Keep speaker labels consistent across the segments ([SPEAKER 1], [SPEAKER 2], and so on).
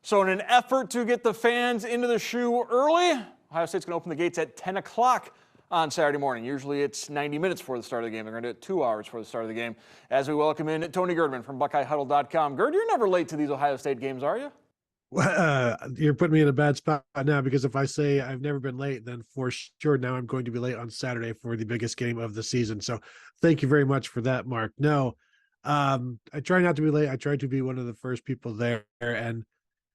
[SPEAKER 1] So in an effort to get the fans into the shoe early, Ohio State's going to open the gates at 10 o'clock on Saturday morning. Usually it's 90 minutes before the start of the game. They're going to do it 2 hours before the start of the game. As we welcome in Tony Gerdeman from BuckeyeHuddle.com. Gerd, you're never late to these Ohio State games, are you?
[SPEAKER 2] Well, you're putting me in a bad spot now, because if I say I've never been late, then for sure now I'm going to be late on Saturday for the biggest game of the season. So thank you very much for that, Mark. No, I try not to be late. I try to be one of the first people there. And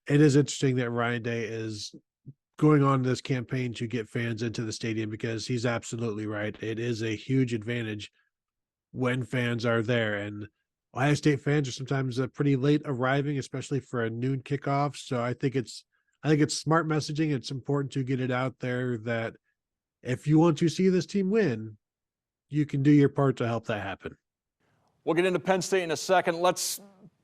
[SPEAKER 2] it is interesting that Ryan Day is going on this campaign to get fans into the stadium, because he's absolutely right. It is a huge advantage when fans are there. And Ohio State fans are sometimes pretty late arriving, especially for a noon kickoff. So I think it's smart messaging. It's important to get it out there that if you want to see this team win, you can do your part to help that happen.
[SPEAKER 1] We'll get into Penn State in a second.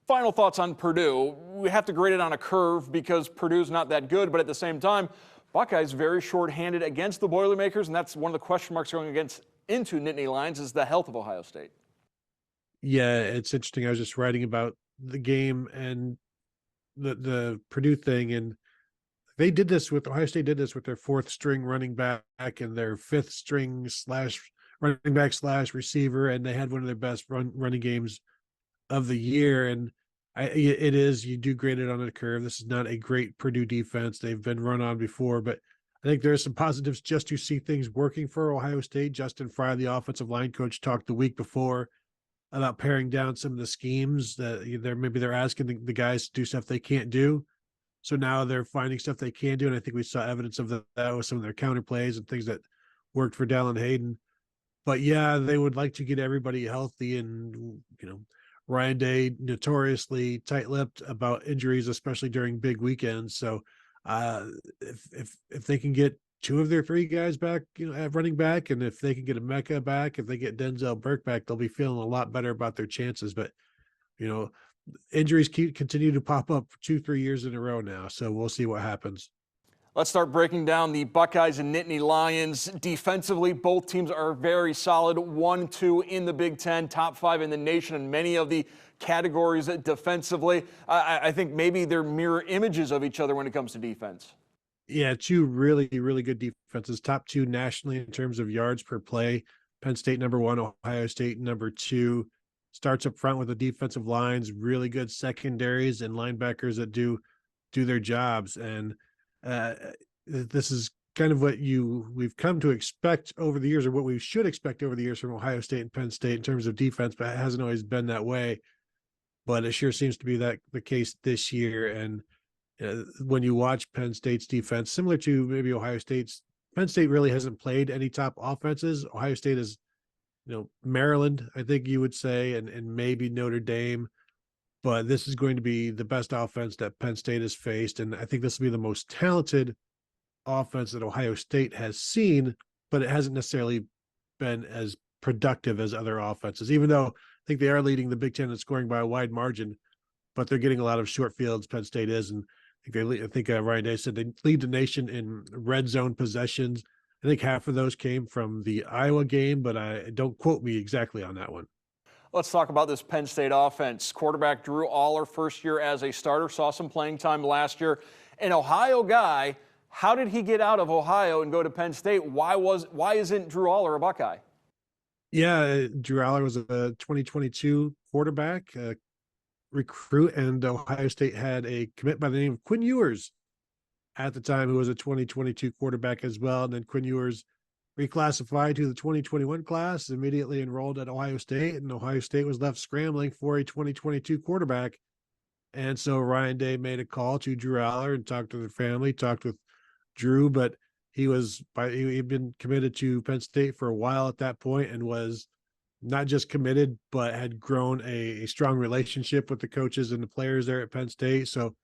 [SPEAKER 1] Final thoughts on Purdue. We have to grade it on a curve because Purdue's not that good, but at the same time, Buckeyes very short-handed against the Boilermakers, and that's one of the question marks going into Nittany Lions is the health of Ohio State.
[SPEAKER 2] Yeah, it's interesting. I was just writing about the game and the Purdue thing, and Ohio State did this with their fourth string running back and their fifth string / running back / receiver, and they had one of their best running games of the year. And you do grade it on a curve. This is not a great Purdue defense. They've been run on before, but I think there's some positives just to see things working for Ohio State. Justin Fry, the offensive line coach, talked the week before about paring down some of the schemes that they're asking the guys to do stuff they can't do. So now they're finding stuff they can do. And I think we saw evidence of that with some of their counter plays and things that worked for Dallin Hayden. But yeah, they would like to get everybody healthy. And, Ryan Day notoriously tight-lipped about injuries, especially during big weekends. So if they can get 2 of their 3 guys back, at running back, and if they can get a Mecca back, if they get Denzel Burke back, they'll be feeling a lot better about their chances. But injuries continue to pop up 2-3 years in a row now, so we'll see what happens.
[SPEAKER 1] Let's start breaking down the Buckeyes and Nittany Lions. Defensively, both teams are very solid. 1-2 in the Big Ten, top 5 in the nation in many of the categories defensively. I think maybe they're mirror images of each other when it comes to defense.
[SPEAKER 2] Yeah, 2 really, really good defenses. Top 2 nationally in terms of yards per play. Penn State number 1, Ohio State number 2. Starts up front with the defensive lines, really good secondaries and linebackers that do their jobs. And this is kind of what we've come to expect over the years, or what we should expect over the years from Ohio State and Penn State in terms of defense, but it hasn't always been that way. But it sure seems to be the case this year. And when you watch Penn State's defense, similar to maybe Ohio State's, Penn State really hasn't played any top offenses. Ohio State is, Maryland, I think you would say, and maybe Notre Dame. But this is going to be the best offense that Penn State has faced. And I think this will be the most talented offense that Ohio State has seen, but it hasn't necessarily been as productive as other offenses, even though I think they are leading the Big Ten in scoring by a wide margin, but they're getting a lot of short fields. Penn State is. And I think Ryan Day said they lead the nation in red zone possessions. I think half of those came from the Iowa game, but don't quote me exactly on that one.
[SPEAKER 1] Let's talk about this Penn State offense. Quarterback Drew Aller, first year as a starter, saw some playing time last year. An Ohio guy, how did he get out of Ohio and go to Penn State? Why isn't Drew Aller a Buckeye?
[SPEAKER 2] Yeah, Drew Aller was a 2022 quarterback recruit, and Ohio State had a commit by the name of Quinn Ewers at the time, who was a 2022 quarterback as well. And then Quinn Ewers reclassified to the 2021 class, immediately enrolled at Ohio State, and Ohio State was left scrambling for a 2022 quarterback. And so Ryan Day made a call to Drew Aller and talked to the family, talked with Drew, but he'd been committed to Penn State for a while at that point, and was not just committed, but had grown a strong relationship with the coaches and the players there at Penn State. So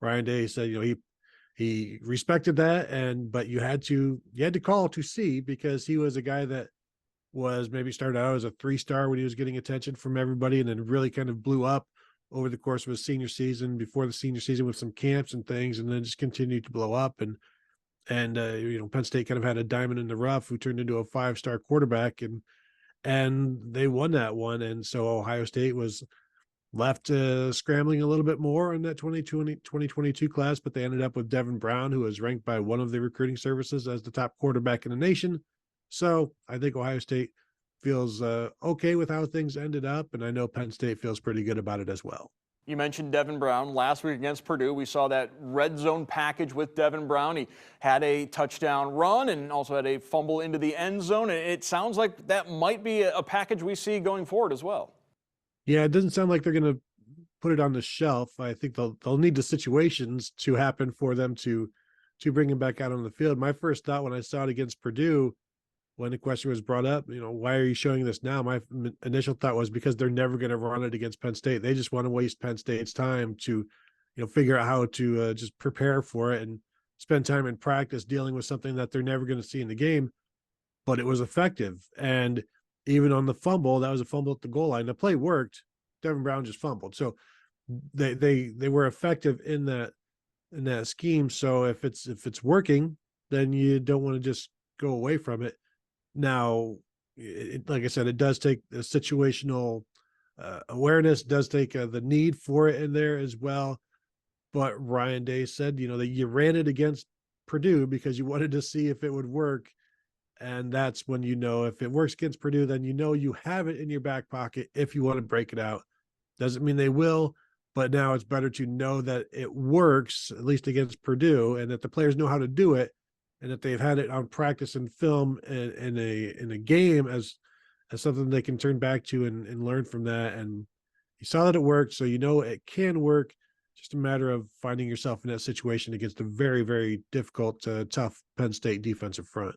[SPEAKER 2] Ryan Day said, he respected that, but you had to call to see, because he was a guy that was maybe started out as a 3-star when he was getting attention from everybody, and then really kind of blew up over the course of his senior season, before the senior season with some camps and things, and then just continued to blow up. And Penn State kind of had a diamond in the rough who turned into a 5-star quarterback, and they won that one. And so Ohio State was left scrambling a little bit more in that 2022 class, but they ended up with Devin Brown, who was ranked by one of the recruiting services as the top quarterback in the nation. So I think Ohio State feels okay with how things ended up, and I know Penn State feels pretty good about it as well.
[SPEAKER 1] You mentioned Devin Brown. Last week against Purdue, we saw that red zone package with Devin Brown. He had a touchdown run and also had a fumble into the end zone. It sounds like that might be a package we see going forward as well.
[SPEAKER 2] Yeah, it doesn't sound like they're going to put it on the shelf. I think they'll need the situations to happen for them to bring him back out on the field. My first thought when I saw it against Purdue, when the question was brought up, why are you showing this now? My initial thought was because they're never going to run it against Penn State. They just want to waste Penn State's time to, figure out how to just prepare for it and spend time in practice dealing with something that they're never going to see in the game. But it was effective. And even on the fumble, that was a fumble at the goal line. The play worked. Devin Brown just fumbled. So they were effective in that scheme. So if it's working, then you don't want to just go away from it. Now, like I said, it does take a situational awareness, does take the need for it in there as well. But Ryan Day said, that you ran it against Purdue because you wanted to see if it would work. And that's when if it works against Purdue, then you have it in your back pocket if you want to break it out. Doesn't mean they will, but now it's better to know that it works, at least against Purdue, and that the players know how to do it, and that they've had it on practice and film in a game as something they can turn back to and learn from that. And you saw that it worked, so it can work. Just a matter of finding yourself in that situation against a very, very difficult, tough Penn State defensive front.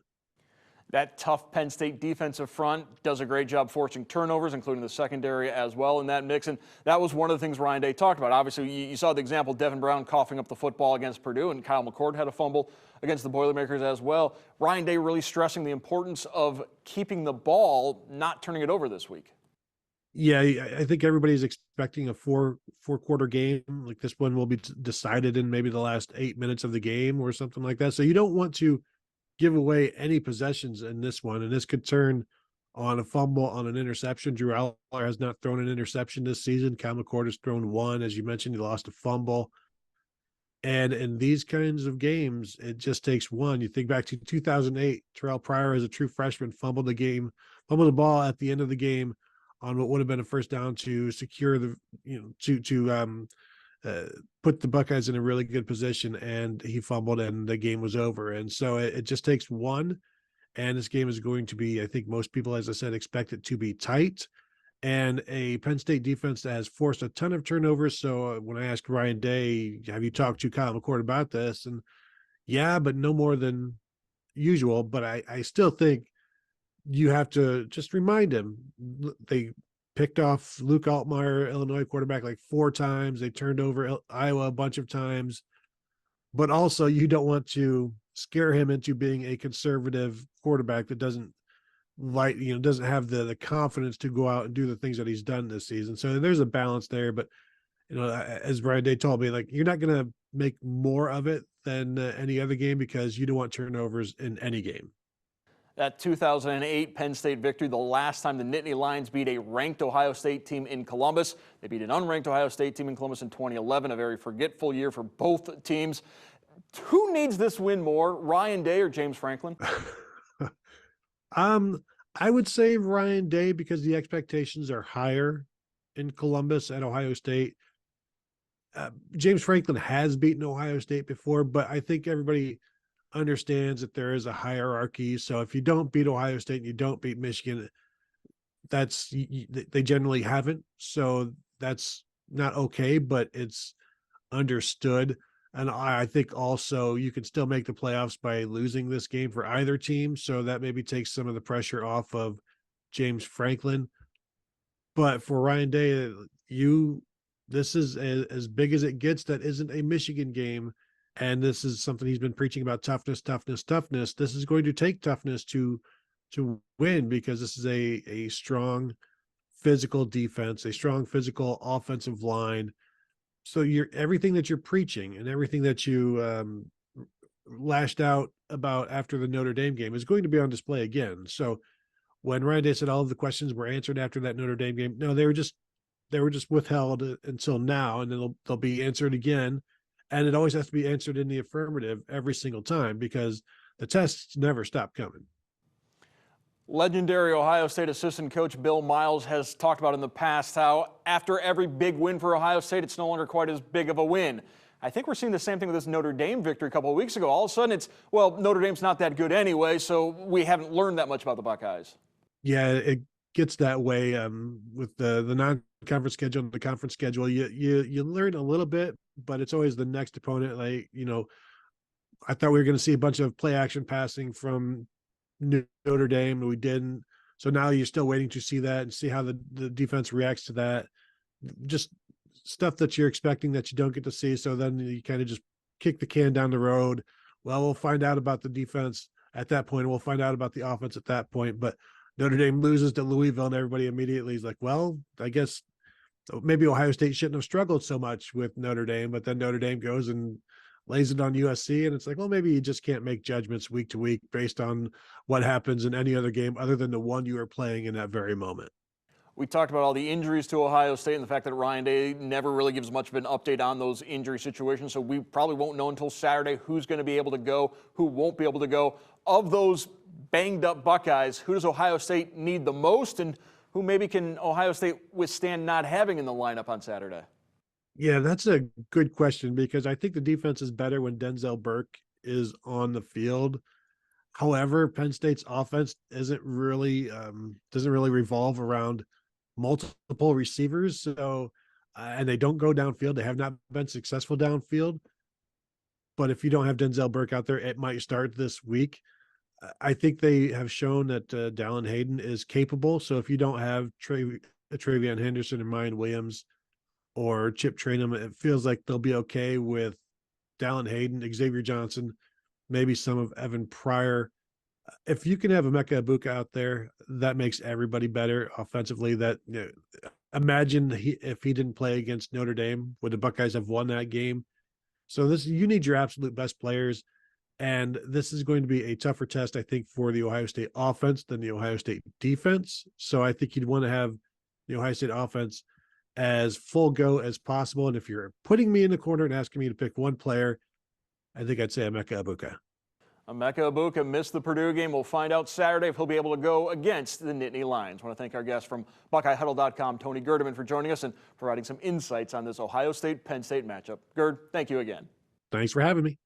[SPEAKER 1] That tough Penn State defensive front does a great job forcing turnovers, including the secondary as well in that mix. And that was one of the things Ryan Day talked about. Obviously, you saw the example, Devin Brown coughing up the football against Purdue, and Kyle McCord had a fumble against the Boilermakers as well. Ryan Day really stressing the importance of keeping the ball, not turning it over this week.
[SPEAKER 2] Yeah, I think everybody's expecting a four-quarter game. Like this one will be decided in maybe the last 8 minutes of the game or something like that. So you don't want to give away any possessions in this one, and this could turn on a fumble, on an interception. Drew Aller has not thrown an interception this season. Kyle McCord has thrown one. As you mentioned, he lost a fumble. And in these kinds of games, it just takes one. You think back to 2008, Terrell Pryor as a true freshman fumbled the ball at the end of the game on what would have been a first down to secure the, put the Buckeyes in a really good position, and he fumbled and the game was over. And so it just takes one, and this game is going to be, I think most people, as I said, expect it to be tight, and a Penn State defense that has forced a ton of turnovers. So when I asked Ryan Day, have you talked to Kyle McCord about this? And yeah, but no more than usual. But I still think you have to just remind him. They picked off Luke Altmaier, Illinois quarterback, like 4 times. They turned over Iowa a bunch of times. But also, you don't want to scare him into being a conservative quarterback that doesn't have the confidence to go out and do the things that he's done this season. So there's a balance there. But, as Ryan Day told me, like, you're not going to make more of it than any other game because you don't want turnovers in any game.
[SPEAKER 1] That 2008 Penn State victory, the last time the Nittany Lions beat a ranked Ohio State team in Columbus. They beat an unranked Ohio State team in Columbus in 2011, a very forgetful year for both teams. Who needs this win more, Ryan Day or James Franklin?
[SPEAKER 2] I would say Ryan Day because the expectations are higher in Columbus at Ohio State. James Franklin has beaten Ohio State before, but I think everybody understands that there is a hierarchy. So if you don't beat Ohio State and you don't beat Michigan, they generally haven't. So that's not okay, but it's understood. And I think also you can still make the playoffs by losing this game for either team. So that maybe takes some of the pressure off of James Franklin. But for Ryan Day, this is as big as it gets. That isn't a Michigan game. And this is something he's been preaching about: toughness. This is going to take toughness to win, because this is a strong physical defense, a strong physical offensive line. So everything that you're preaching and everything that you lashed out about after the Notre Dame game is going to be on display again. So when Ryan Day said all of the questions were answered after that Notre Dame game, no, they were just they were just withheld until now, and then they'll be answered again. And it always has to be answered in the affirmative every single time because the tests never stop coming.
[SPEAKER 1] Legendary Ohio State assistant coach Bill Miles has talked about in the past how after every big win for Ohio State, it's no longer quite as big of a win. I think we're seeing the same thing with this Notre Dame victory a couple of weeks ago. All of a sudden it's, well, Notre Dame's not that good anyway, so we haven't learned that much about the Buckeyes.
[SPEAKER 2] Yeah, it gets that way with the non-conference schedule and the conference schedule. You learn a little bit, but it's always the next opponent. Like, I thought we were going to see a bunch of play action passing from Notre Dame, and we didn't. So now you're still waiting to see that and see how the defense reacts to that. Just stuff that you're expecting that you don't get to see. So then you kind of just kick the can down the road. Well, we'll find out about the defense at that point. We'll find out about the offense at that point. But Notre Dame loses to Louisville, and everybody immediately is like, well, I guess maybe Ohio State shouldn't have struggled so much with Notre Dame. But then Notre Dame goes and lays it on USC, and it's like, well, maybe you just can't make judgments week to week based on what happens in any other game other than the one you are playing in that very moment.
[SPEAKER 1] We talked about all the injuries to Ohio State and the fact that Ryan Day never really gives much of an update on those injury situations, so we probably won't know until Saturday who's going to be able to go, who won't be able to go. Of those banged up Buckeyes, who does Ohio State need the most, and who maybe can Ohio State withstand not having in the lineup on Saturday?
[SPEAKER 2] Yeah, that's a good question because I think the defense is better when Denzel Burke is on the field. However, Penn State's offense isn't really doesn't really revolve around multiple receivers. So, and they don't go downfield. They have not been successful downfield. But if you don't have Denzel Burke out there, it might start this week. I think they have shown that Dallin Hayden is capable. So if you don't have Travion Henderson and Ryan Williams or Chip Trainum, it feels like they'll be okay with Dallin Hayden, Xavier Johnson, maybe some of Evan Pryor. If you can have Emeka Ibuka out there, that makes everybody better offensively. That imagine if he didn't play against Notre Dame, would the Buckeyes have won that game? So you need your absolute best players, and this is going to be a tougher test, I think, for the Ohio State offense than the Ohio State defense. So I think you'd want to have the Ohio State offense as full go as possible. And if you're putting me in the corner and asking me to pick one player, I think I'd say Emeka Ibuka.
[SPEAKER 1] Emeka Ibuka missed the Purdue game. We'll find out Saturday if he'll be able to go against the Nittany Lions. I want to thank our guest from BuckeyeHuddle.com, Tony Gerdeman, for joining us and providing some insights on this Ohio State-Penn State matchup. Gerd, thank you again.
[SPEAKER 2] Thanks for having me.